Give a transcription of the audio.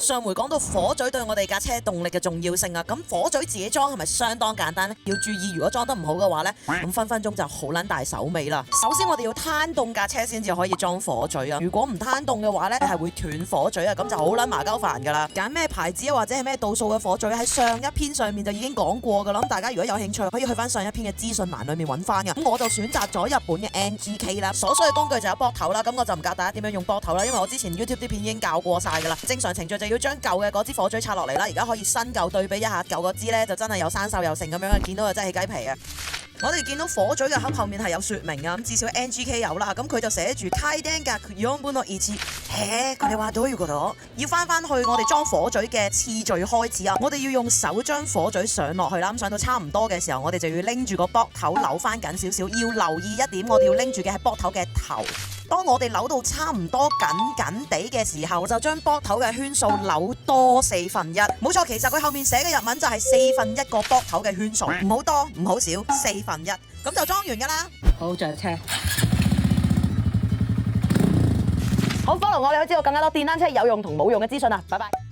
上回講到火嘴對我哋架車動力嘅重要性啊，咁火嘴自己裝係咪相當簡單呢？要注意，如果裝得唔好嘅話呢，咁分分鐘就好撚大手尾啦。首先我哋要攤凍架車先至可以裝火嘴啊，如果唔攤凍嘅話呢，係會斷火嘴啊，咁就好撚麻鳩煩噶啦。揀咩牌子啊或者係咩度數嘅火嘴喺上一篇上面就已經講過噶啦，咁大家如果有興趣可以去翻上一篇嘅資訊欄裏面揾翻嘅。咁我就選擇咗日本嘅 NGK 啦，所需嘅工具就有膊頭啦，咁我就唔教大家點樣用膊頭啦，因為我之前 YouTube 啲片已經教過晒噶啦。正常程序就要將舊嘅嗰支火嘴拆落嚟啦，而家可以新舊對比一下，舊嗰支呢就真係有生鏽又成咁樣，見到就真係起雞皮啊！我哋見到火嘴嘅盒後面係有說明啊，咁至少 NGK 有啦，咁佢就寫住開電嘅4分の1。佢哋話到要嗰度，要翻去我哋裝火嘴嘅次序開始啊！我哋要用手將火嘴上落去啦，咁上到差唔多嘅時候，我哋就要拎住個膊頭扭翻緊少少，要留意一點，我哋要拎住嘅係膊頭嘅頭。當我哋扭到差唔多緊地嘅時候，就將膊頭嘅圈數扭多1/4。冇錯，其實佢後面寫嘅日文就係1/4個膊頭嘅圈數，唔好多唔好少，1/4，咁就裝完噶啦。好，着車。好 follow 我，你可以知道更加多電單車有用同冇用嘅資訊啊！拜拜。